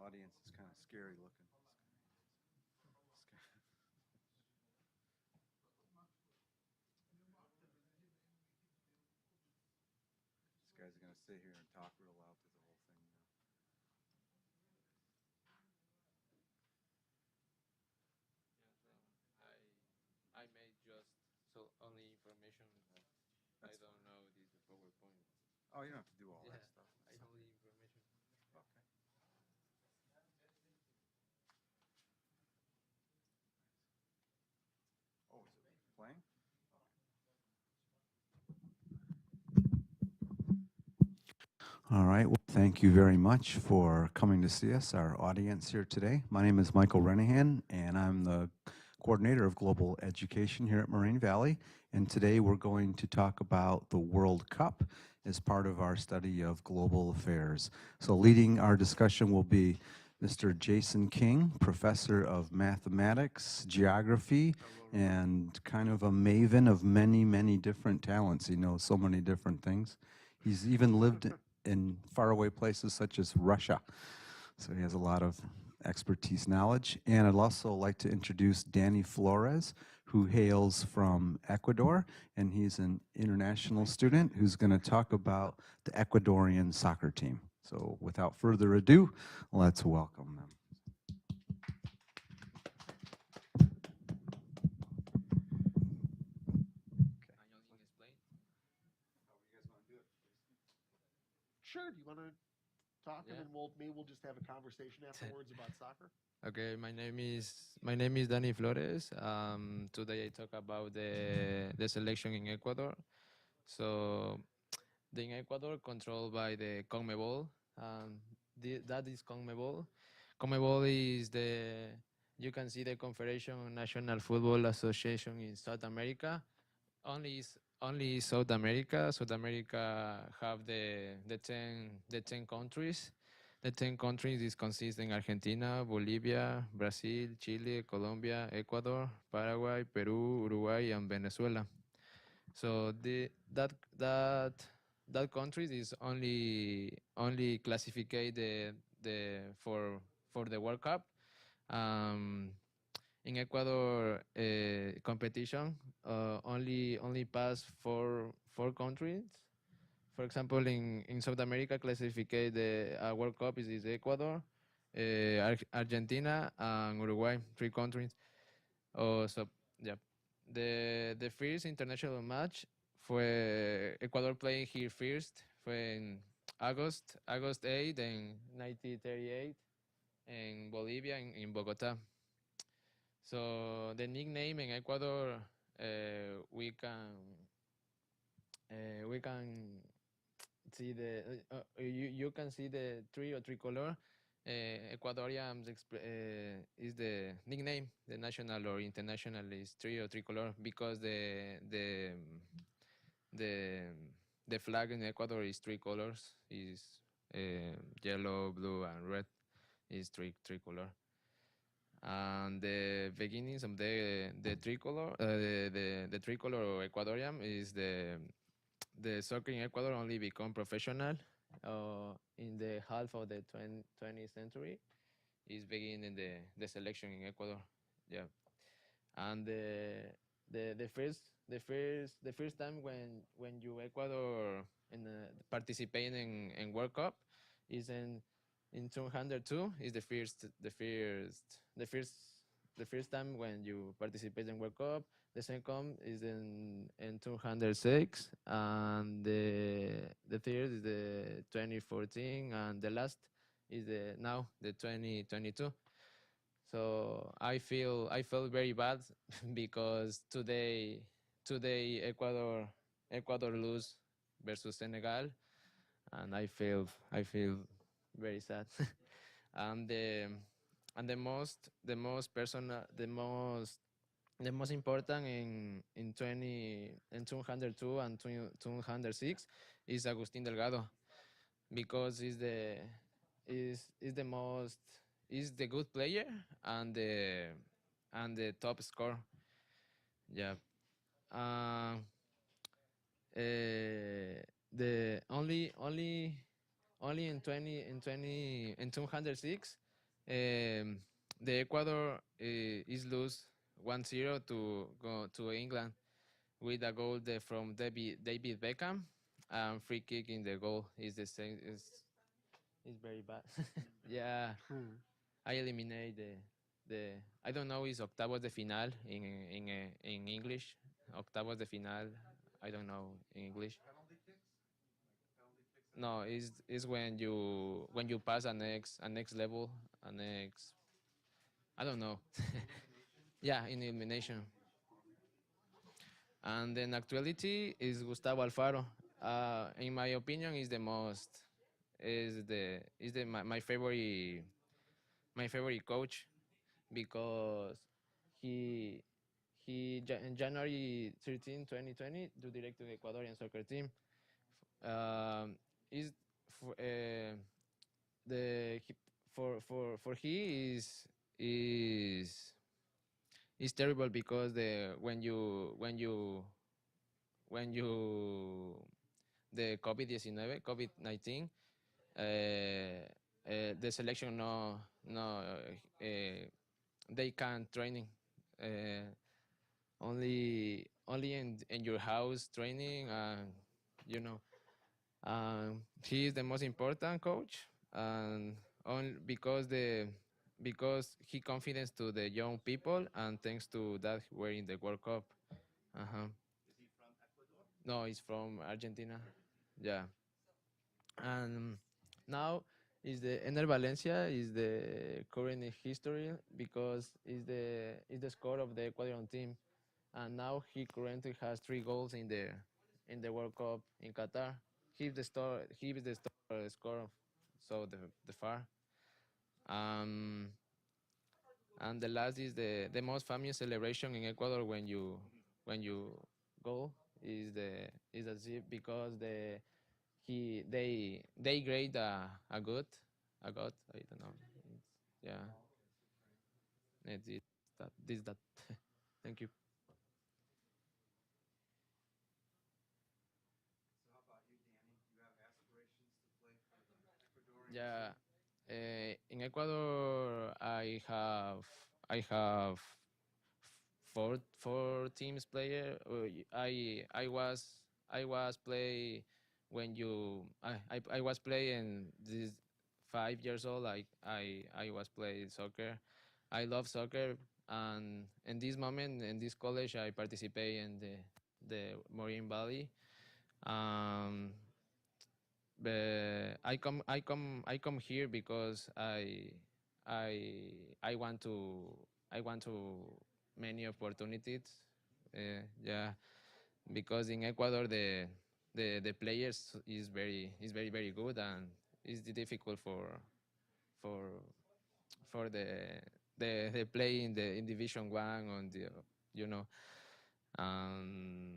audience is kind of scary looking. These guys are going to sit here and talk real loud through the whole thing. I made just so only information. I That's don't know this PowerPoint. Oh, you don't have to do all Yeah, that stuff. I only information. Okay. Oh, is it playing? All right. Well, thank you very much for coming to see us, our audience here today. My name is Michael Renahan, and I'm the coordinator of global education here at Moraine Valley. And today we're going to talk about the World Cup as part of our study of global affairs. So leading our discussion will be Mr. Jason King, professor of mathematics, geography, and kind of a maven of many, many different talents. He knows so many different things. He's even lived in faraway places such as Russia. So he has a lot of expertise knowledge. And I'd also like to introduce Danny Flores, who hails from Ecuador, and he's an international student who's going to talk about the Ecuadorian soccer team. So without further ado, let's welcome them. I only explain. Sure. Do you want to talk, and Yeah. then we'll just have a conversation afterwards about soccer? Okay, my name is Danny Flores. Today I talk about the selection in Ecuador. So in Ecuador controlled by the CONMEBOL. That is CONMEBOL. CONMEBOL is the you can see the Confederation National Football Association in South America. Only South America. South America have the ten countries. The 10 countries is consisting Argentina, Bolivia, Brazil, Chile, Colombia, Ecuador, Paraguay, Peru, Uruguay, and Venezuela. So that countries is only classified the for the World Cup. Um, in Ecuador competition only pass four countries. For example, in South America, classified the World Cup is Ecuador, Argentina, and Uruguay, three countries. Oh, so yeah, the first international match fue Ecuador playing here first fue en August 8 in 1938 in Bolivia in Bogota. So the nickname in Ecuador, we can see you can see the tree or tricolor. Ecuadorian is the nickname. The national or international is three or tricolor because the the flag in Ecuador is three colors. Is yellow, blue, and red. Is tricolor. And the beginnings of the tricolor, the tricolor Ecuadorian is the soccer in Ecuador only become professional in the half of the 20th century. Is beginning the selection in Ecuador. Yeah, and the first time when you Ecuador participating in World Cup is in 202 is the first time when you participate in World Cup. The second is in 206, and the third is the 2014, and the last is the 2022. So I felt very bad because today Ecuador lose versus Senegal, and I feel very sad. and the and the most personal the most important in 202 and 206 is Agustin Delgado because is the most is the good player and the top score. Yeah. Uh, the only in 206 Um, the Ecuador is lose 1-0 to go to England with a goal from David Beckham, and free kick in the goal is the same. Is very bad. Yeah, Hmm. I eliminate the I don't know is octavos de final in English. Octavos de final. I don't know in English. No, is when you pass a next level, a next. I don't know. Yeah, in elimination. And then actuality is Gustavo Alfaro. In my opinion, is the most is the my favorite coach because he in January 13, 2020, do direct to the Ecuadorian soccer team. Um, is for, the he, for he is terrible because the when you the COVID-19 the selection no they can't training uh, only in your house training and you know he is the most important coach and on because he confidence to the young people and thanks to that we're in the World Cup. Uh-huh. No, he's from Argentina. Yeah. And now is the Ener Valencia is the current history because is the score of the Ecuadorian team, and now he currently has 3 goals in the World Cup in Qatar. He is the score, so the far. Um, and the last is the most famous celebration in Ecuador when you go is a zip because they grade a god I don't know yeah it's it, that this that thank you. Yeah, in Ecuador, I have four teams player. I was play when I was playing this 5 years old. I was play soccer. I love soccer, and in this moment in this college, I participate in the Marine Valley. Um, but I come here because I want I want to many opportunities. Yeah, because in Ecuador the players is very good and it's difficult for for the play in Division One on the you know um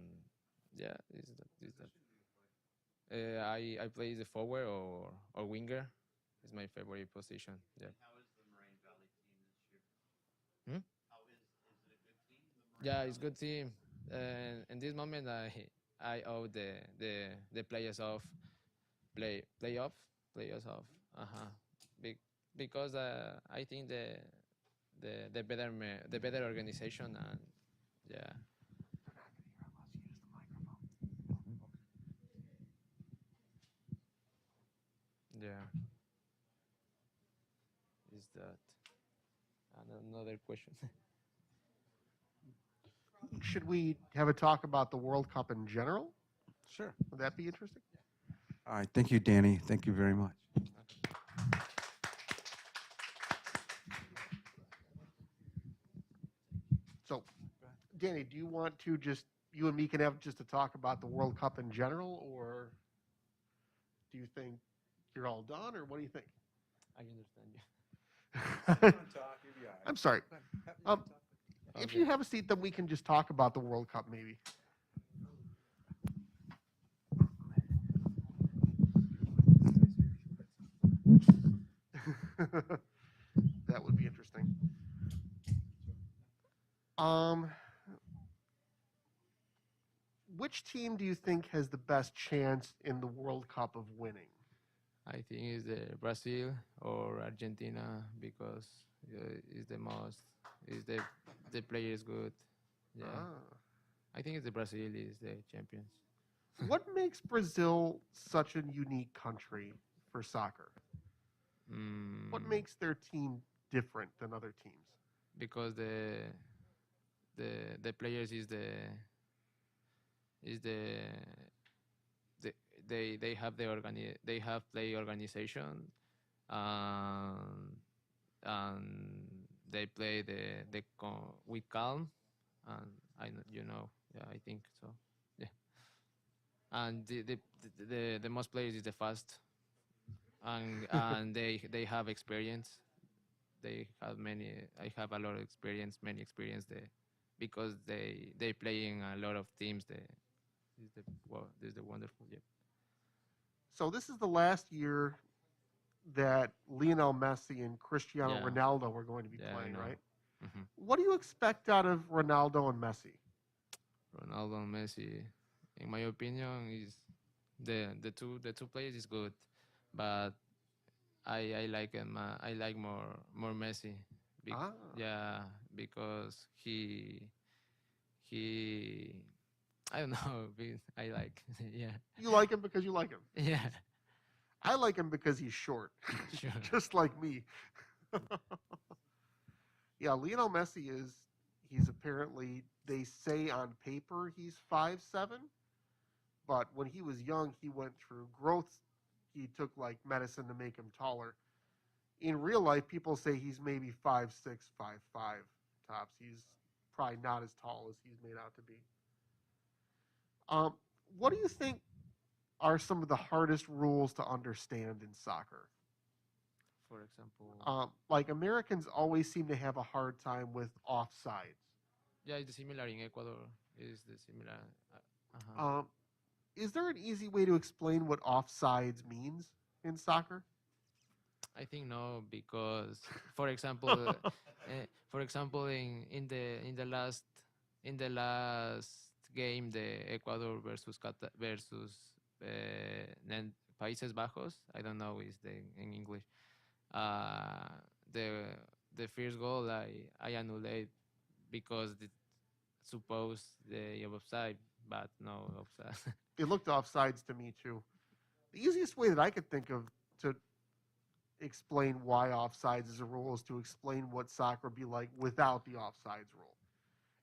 yeah is that. I play the forward or winger. It's my favorite position. Yeah. Hmm? Yeah, it's good team. And in this moment, I owe the players off players off. Uh huh. Be, because I think the better organization and yeah yeah is that and another question. Should we have a talk about the World Cup in general? Sure. Would that be interesting? All right. Thank you, Danny. Thank you very much. So, Danny, do you want to just you and me can have just to talk about the World Cup in general, or do you think you're all done, or what do you think? I understand you. I'm sorry. Um, if Okay. you have a seat, then we can just talk about the World Cup, maybe. That would be interesting. Um, which team do you think has the best chance in the World Cup of winning? I think it's the Brazil or Argentina because is the most is the player is good. Yeah, Ah. I think it's the Brazil is the champions. What makes Brazil such a unique country for soccer? What Mm, makes their team different than other teams? because the players is the they have they have play organization and and they play with calm and you know, yeah, I think so, yeah. And the most players is the fast and they have experience. They have many. I have a lot of experience, many experience there, because they play in a lot of teams. This is the wonderful, yeah. So this is the last year that Lionel Messi and Cristiano Yeah, Ronaldo are going to be yeah, I playing, know. right? Hmm. What do you expect out of Ronaldo and Messi? Ronaldo and Messi, in my opinion, is the two players is good, but I like him. I like more Messi. Ah, Yeah, because he I don't know. I like yeah. you like him because you like him. Yeah, I like him because he's short, sure. just like me. Yeah, Lionel Messi he's apparently, they say on paper he's 5'7", but when he was young he went through growth. He took like medicine to make him taller. In real life, people say he's maybe 5'6", 5'5" tops. He's probably not as tall as he's made out to be. Um, what do you think are some of the hardest rules to understand in soccer? For example, Like Americans always seem to have a hard time with offsides. yeah, it's similar in Ecuador. Is the similar? Uh-huh. Um, is there an easy way to explain what offsides means in soccer? I think no, because for example, in the last game, the Ecuador versus Países Bajos. I don't know is the in English. Uh, the the first goal I annuled because suppose the offside, but no offside. It looked offsides to me too. The easiest way that I could think of to explain why offsides is a rule is to explain what soccer would be like without the offsides rule.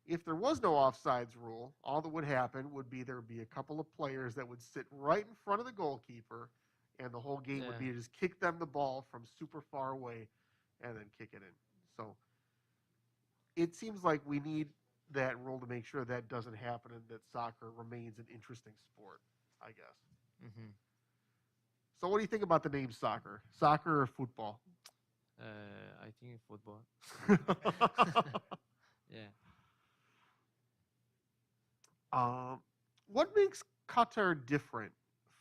If there was no offsides rule, all that would happen would be there would be a couple of players that would sit right in front of the goalkeeper, and the whole game would Yeah. be to just kick them the ball from super far away and then kick it in. So it seems like we need that rule to make sure that doesn't happen and that soccer remains an interesting sport, I guess. Hmm. So what do you think about the name soccer? Soccer or football? I think football. Yeah. um, what makes Qatar different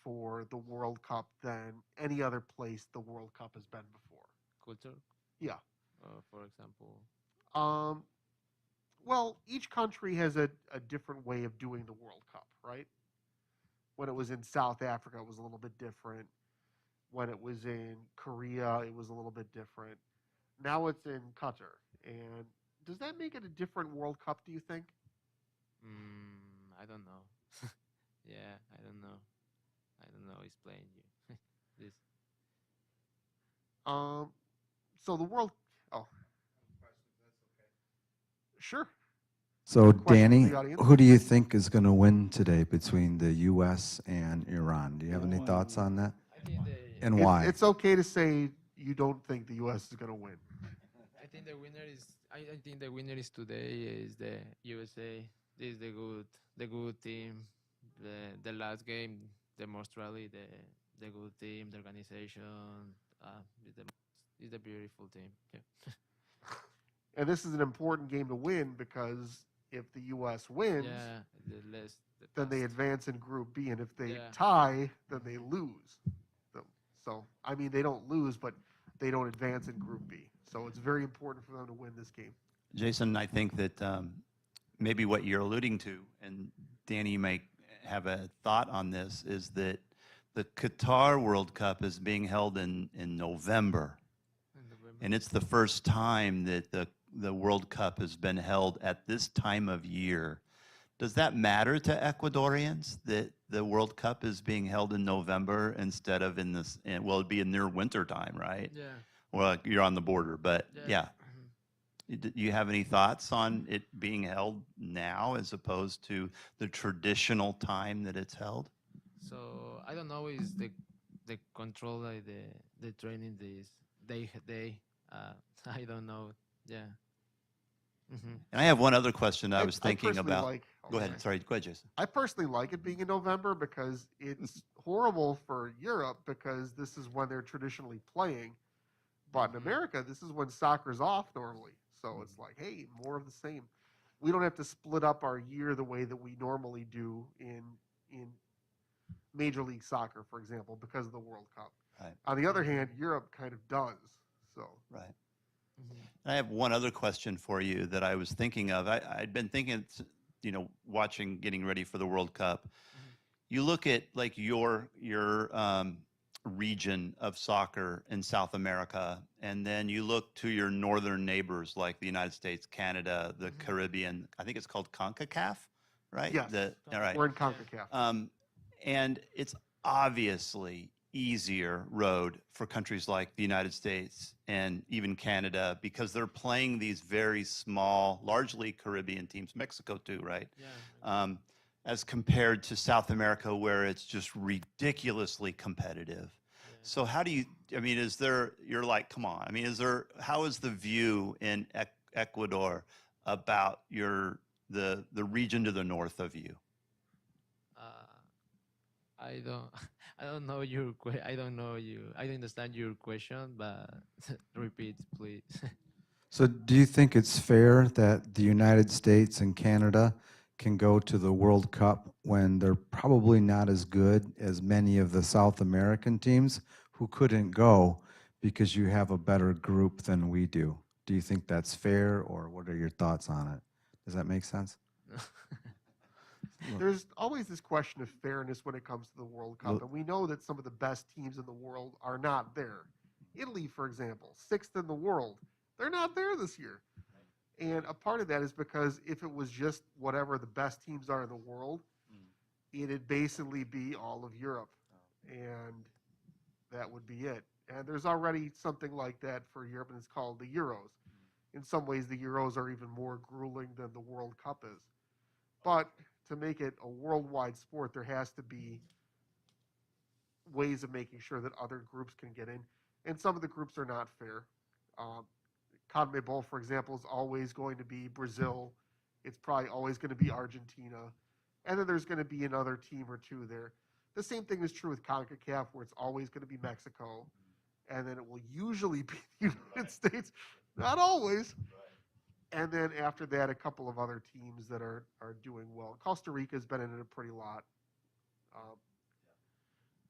for the World Cup than any other place the World Cup has been before? Culture. Yeah. For example. Um, well, each country has a different way of doing the World Cup, right? When it was in South Africa, it was a little bit different. When it was in Korea, it was a little bit different. Now it's in Qatar. And does that make it a different World Cup, do you think? I don't know. Yeah, I don't know. I don't know. Explain you this. Um, so the World. Oh, sure. So, Question from Danny, the audience. who do you think is going to win today between the U.S. and Iran? Do you have any thoughts on that? I think And why? It's okay to say you don't think the U.S. is going to win. I think the winner is. I think the winner is today is the USA. This is the good team. The last game demonstrably the good team, the organization. Is the beautiful team. Yeah. And this is an important game to win because if the U.S. wins, Yeah. The then they past. advance in Group B. And if they Yeah. tie, then they lose. So, I mean, they don't lose, but they don't advance in Group B. So it's very important for them to win this game. Jason, I think that maybe what you're alluding to, and Danny, you may have a thought on this, is that the Qatar World Cup is being held in November, in November. and it's the first time that the World Cup has been held at this time of year. Does that matter to Ecuadorians that the World Cup is being held in November instead of in this? Well, it'd be in their winter time, right? Yeah. Well, you're on the border, but Yeah. yeah. Do you have any thoughts on it being held now as opposed to the traditional time that it's held? So I don't know is the control like the training this day. I don't know. Yeah. Hmm. And I have one other question I was I thinking personally about. like. Go ahead. Sorry. Go ahead, Jason. I personally like it being in November because it's horrible for Europe because this is when they're traditionally playing. But in Mhm. America, this is when soccer's off normally. So it's like, hey, more of the same. We don't have to split up our year the way that we normally do in Major League Soccer, for example, because of the World Cup. Right. On the other hand, Europe kind of does. So Right. Hmm. I have one other question for you that I was thinking of. I'd been thinking, watching, getting ready for the World Cup. Mhm. You look at like your region of soccer in South America, and then you look to your northern neighbors like the United States, Canada, the Mhm. Caribbean. I think it's called CONCACAF, right? yes, All right. we're in CONCACAF. And it's obviously easier road for countries like the United States and even Canada because they're playing these very small, largely Caribbean teams, Mexico too, right? Yeah. As compared to South America where it's just ridiculously competitive. Yeah. So how do you, I mean, is there, you're like, come on, I mean, how is the view in Ecuador about the region to the north of you? I don't I don't know I don't know you. I don't understand your question, but repeat, please. So do you think it's fair that the United States and Canada can go to the World Cup when they're probably not as good as many of the South American teams who couldn't go because you have a better group than we do? Do you think that's fair, or what are your thoughts on it? Does that make sense? There's always this question of fairness when it comes to the World Cup, Look- and we know that some of the best teams in the world are not there. Italy, for example, sixth in the world, they're not there this year. And a part of that is because if it was just whatever the best teams are in the world, it'd basically be all of Europe. And that would be it. And there's already something like that for Europe, and it's called the Euros. In some ways, the Euros are even more grueling than the World Cup is. But to make it a worldwide sport, there has to be ways of making sure that other groups can get in. And some of the groups are not fair. CONMEBOL, for example, is always going to be Brazil. It's probably always going to be Argentina. And then there's going to be another team or two there. The same thing is true with CONCACAF, where it's always going to be Mexico. And then it will usually be the United States. Not always. And then after that, a couple of other teams that are doing well. Costa Rica's been in it a pretty lot.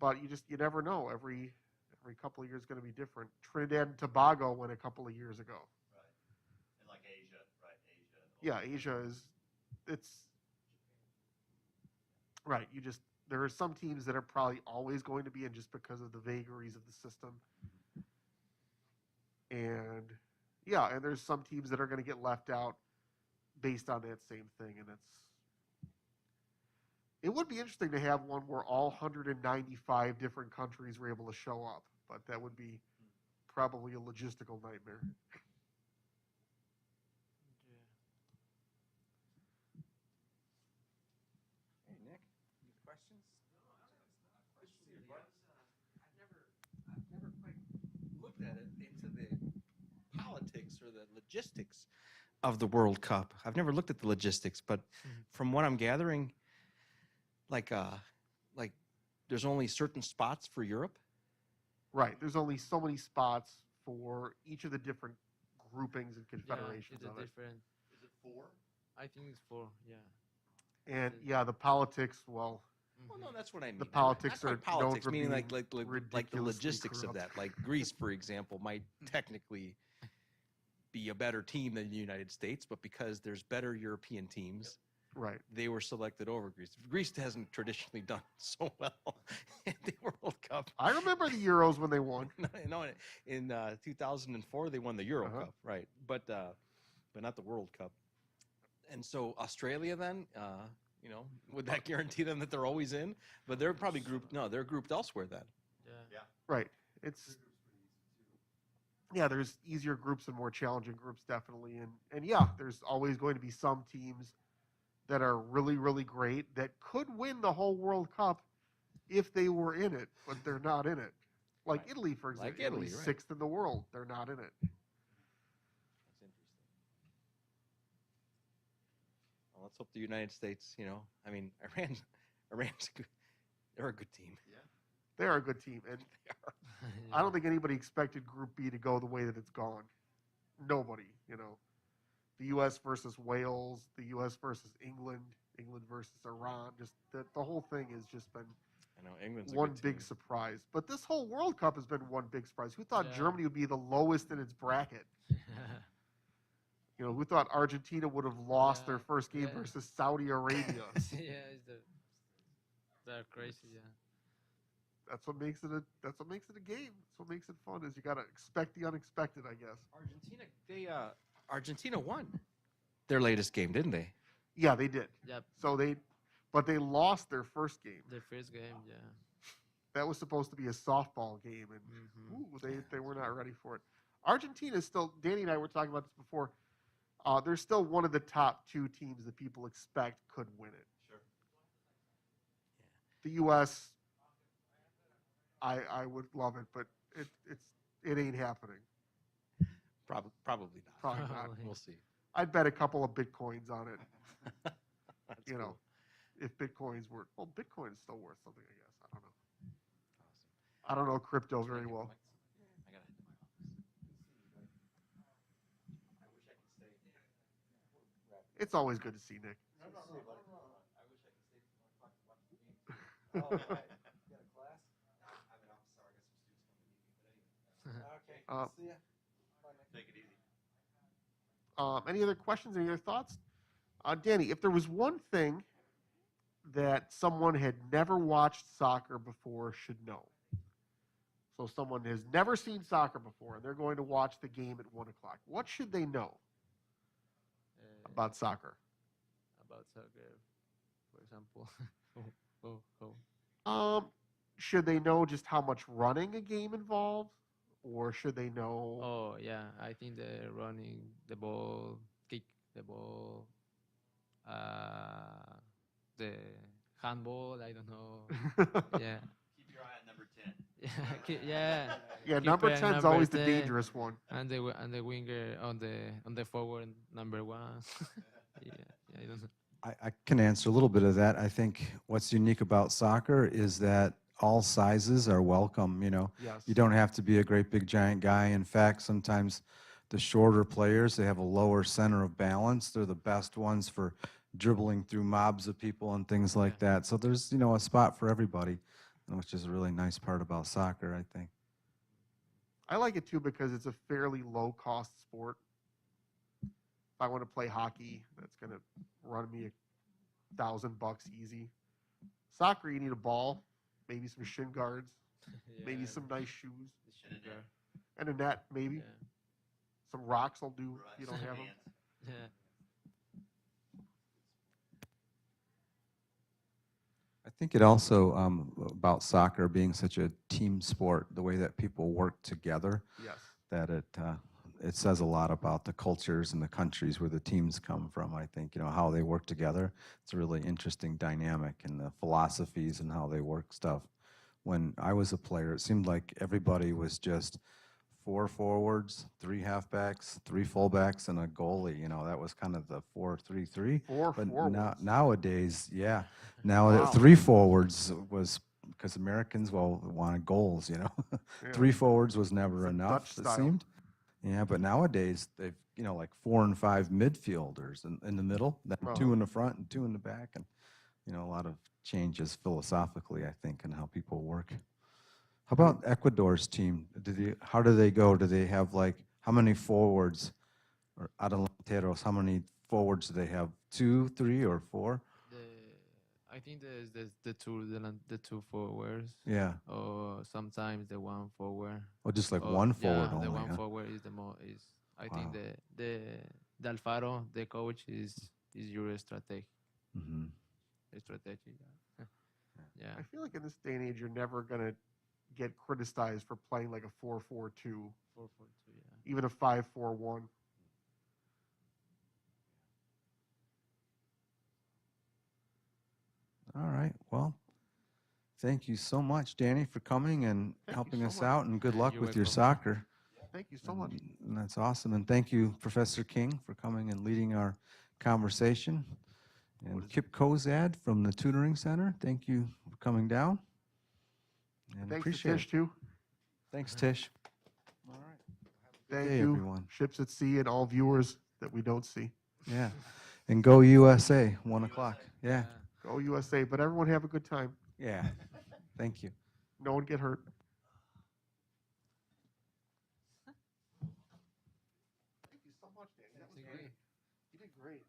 But you never know. Every couple of years is going to be different. Trinidad and Tobago went a couple of years ago. And like Asia, right? Yeah, Asia it's right. There are some teams that are probably always going to be in just because of the vagaries of the system. And yeah, and there's some teams that are going to get left out based on that same thing. And it would be interesting to have one where all 195 different countries were able to show up, but that would be probably a logistical nightmare. Hey, Nick, any questions? I've never quite looked at it into the politics or the logistics of the World Cup. I've never looked at the logistics, but from what I'm gathering, like there's only certain spots for Europe. Right. There's only so many spots for each of the different groupings and confederations Yeah, it's of it. different. Is it 4? I think it's 4. Yeah. And yeah, the politics, well, Well, no, that's what I mean. The politics Not are quite politics, known for meaning like being the ridiculously logistics of corrupt. that. Like Greece, for example, might technically be a better team than the United States, but because there's better European teams, right. they were selected over Greece. Greece hasn't traditionally done so well. They were I remember the Euros when they won. No, in 2004 they won the Euro Uh-huh. Cup, right? But not the World Cup. And so Australia then, would that guarantee them that they're always in? But they're probably grouped. No, they're grouped elsewhere then. Yeah. Right. It's yeah. There's easier groups and more challenging groups, definitely, and yeah, there's always going to be some teams that are really really great that could win the whole World Cup if they were in it, but they're not in it. Like Right. Italy, for example. Like Italy, Italy's right. sixth in the world. They're not in it. That's interesting. Well, let's hope the United States. I mean, Iran's good. They're a good team. They are a good team, and I don't think anybody expected Group B to go the way that it's gone. Nobody, The U.S. versus Wales, the U.S. versus England, England versus Iran. Just the whole thing has just been I know England's a one good big team. surprise. But this whole World Cup has been one big surprise. Who thought Yeah. Germany would be the lowest in its bracket? Who thought Argentina would have lost their Yeah, first game yeah. versus Saudi Arabia? Yeah, they're crazy. Yeah. That's what makes it a game. That's what makes it fun. Is you gotta expect the unexpected, I guess. Argentina won their latest game, didn't they? Yeah, they did. Yep. So but they lost their first game. Their first game. Yeah. That was supposed to be a softball game, and Mhm. they were not ready for it. Argentina is still. Danny and I were talking about this before. They're still one of the top two teams that people expect could win it. Sure. The U.S. I would love it, but it ain't happening. Probably not. Probably not. Probably. We'll see. I'd bet a couple of bitcoins on it. That's You know, cool. if bitcoins were Bitcoin is still worth something, I guess. I don't know. Awesome. I don't know crypto Can I very get the well. mics? I gotta head to my office. I wish I could stay. It's always good to see Nick. I wish I could stay to 1 o'clock to watch the game. Oh, right. You got a class? I'm an officer. I got some students coming to meet me. But anyway. Okay. See ya. Bye, Nick. Take it easy. Any other questions? Any other thoughts? Danny, if there was one thing that someone had never watched soccer before should know. So someone has never seen soccer before and they're going to watch the game at 1 o'clock. What should they know about soccer? About soccer, for example. Oh. Should they know just how much running a game involves? Or should they know? Oh yeah, I think the running, the ball, kick the ball, the handball. I don't know. Yeah, Keep your eye on number 10. yeah. Yeah, Keeper number and 10 is number always the 10, dangerous one. and the winger on the forward number 1. Yeah, I don't know. I can answer a little bit of that. I think what's unique about soccer is that all sizes are welcome. Yes. You don't have to be a great big giant guy. In fact, sometimes the shorter players, they have a lower center of balance. They're the best ones for dribbling through mobs of people and things like that. So there's, a spot for everybody, which is a really nice part about soccer, I think. I like it too because it's a fairly low cost sport. If I want to play hockey, that's going to run me $1,000 easy. Soccer, you need a ball, maybe some shin guards, maybe Yeah, some nice shoes, the sugar. and a net, maybe. Yeah. Some rocks will do if you don't have them. Yeah. I think it also about soccer being such a team sport, the way that people work together, Yes. that it says a lot about the cultures and the countries where the teams come from. I think how they work together. It's a really interesting dynamic, and the philosophies and how they work stuff. When I was a player, it seemed like everybody was just 4 forwards, 3 halfbacks, 3 fullbacks, and a goalie. That was kind of the 4-3-3. 4 But forwards. nowadays, now Wow. 3 forwards was because Americans wanted goals. Yeah. 3 forwards was never It's a enough. Dutch It style. seemed. Yeah, but nowadays they've like 4 and 5 midfielders in the middle, then 2 in the front and 2 in the back, and a lot of changes philosophically, I think, in how people work. How about Ecuador's team? How do they go? Do they have how many forwards or adelanteros? How many forwards do they have? 2, 3, or 4? I think the two forwards. Yeah. Or sometimes the one forward. Oh, just like Or, one forward yeah, only. the one Huh? forward is the more is. I think Wow. the Alfaro, the coach is your Hmm. strategy. Yeah. Yeah. I feel like in this day and age, you're never gonna get criticized for playing like a 4-4-2, 4-4-2. Yeah. even a 5-4-1. All right. Well, thank you so much, Danny, for coming and Thank you helping so us much. out, and good Yeah, luck you're with your welcome. soccer. Thank you so much. And that's awesome. And thank you, Professor King, for coming and leading our conversation. And Kip Kozad from the Tutoring Center, thank you for coming down. And Thanks to appreciate Tish it. too. Thanks, Tish. All right. Good Thank day, you, everyone. Ships at Sea, and all viewers that we don't see. Yeah. And go USA, 1 o'clock. Yeah. Go USA! But everyone have a good time. Yeah. Thank you. No one get hurt. Thank you so much, Danny. That was Thank great. you. You did great.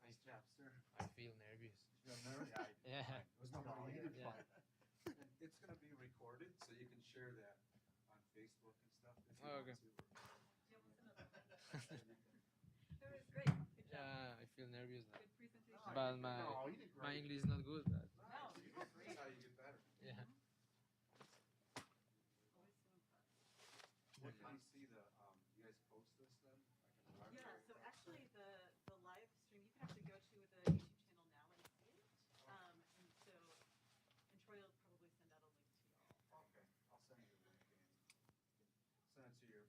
Nice job, sir. I feel nervous. Yeah. No, you did Yeah. fine. It's going to be recorded, so you can share that on Facebook and stuff if you Oh, want okay. to. It was great. Good job. Yeah, I feel nervous. Good presentation. But No, you did my great. English is not good. But No, you did great. That's how you get better. yeah. Always so impressed. Well, can you see the, you guys post this then? Like in the Yeah, website? so actually the live stream you can actually go to the YouTube channel now and see it. And Troy will probably send out a link to y'all. Okay, I'll send you the link and send it to your,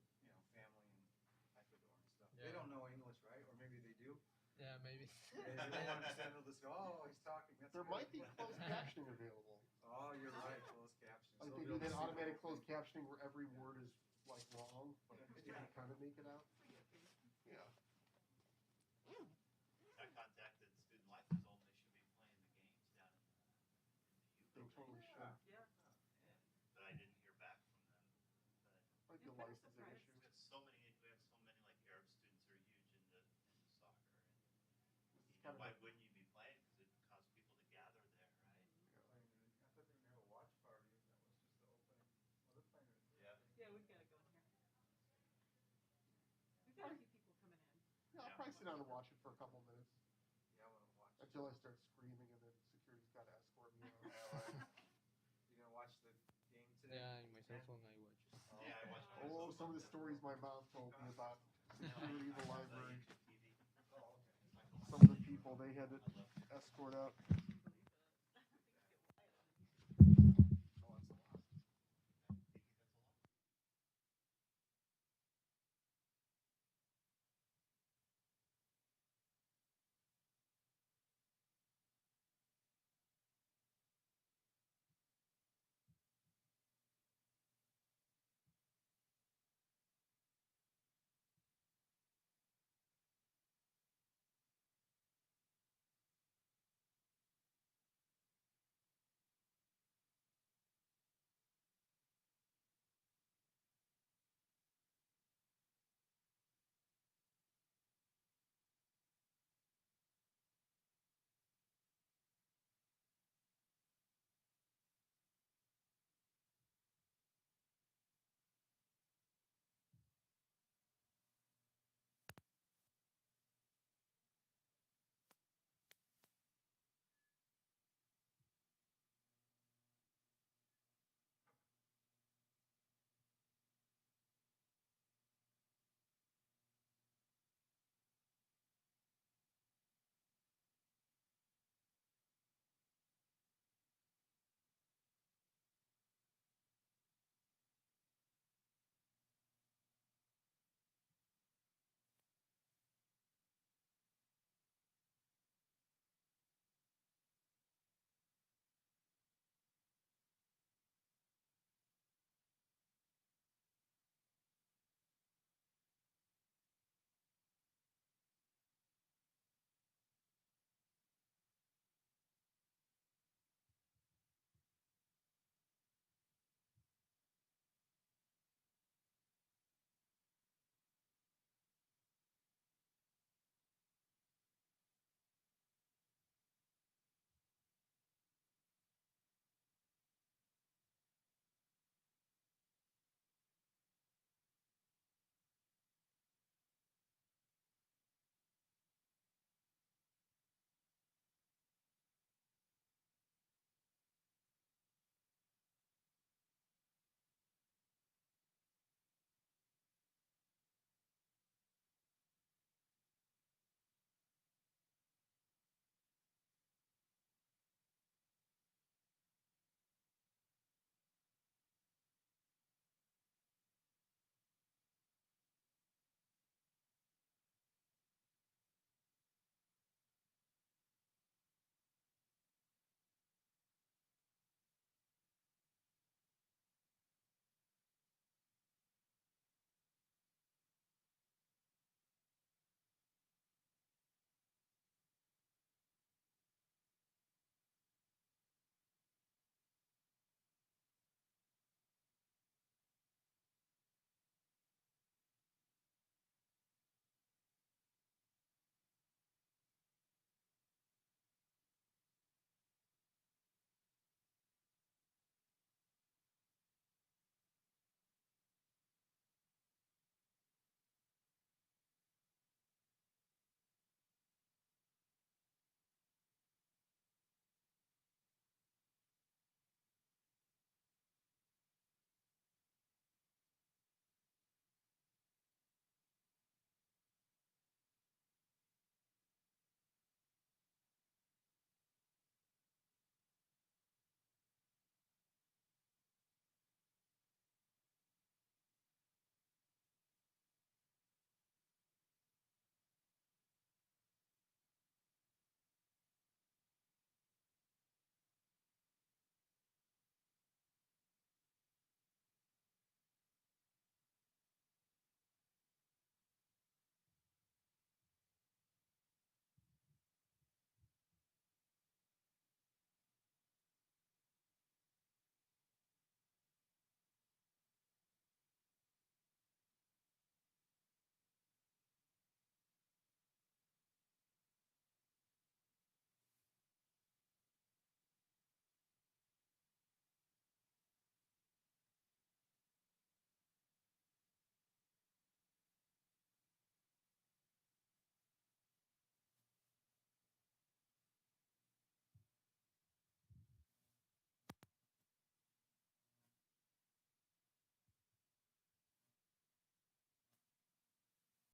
family in Ecuador and stuff. They Yeah. don't know English, right? Or maybe they do. Yeah, maybe. They don't understand. They'll just go, "Oh, he's talking." That's There good." might be closed captioning available. Oh, you're right. Closed captions. Like They'll they be do able to that see the automatic whole closed thing. captioning where every word is like wrong, but you can kind of make it out. Yeah. I contacted Student Life and told them they should be playing the games down in They the totally should. Yeah. but I didn't hear back from them. Might be a I'm kinda licensing surprised. issue. We have so many like Arab students who are huge into soccer. This is And, kind of why a- wouldn't you be playing? Because it caused people to gather there, right? I thought they were going to have a watch party. That was just the opening. Well, they're playing it. Yeah. Yeah, we've got to go in here. We've got a few people coming in. Yeah, I'll probably sit down and watch it for a couple minutes Yeah, I want to watch it. until I start screaming, and then security's got to escort me out. You going to watch the game today? Yeah, in my cell phone I watch. Yeah, I watched Oh, some of the stories my mom told me about security in the library. Oh, okay. Some of the people they had to escort out.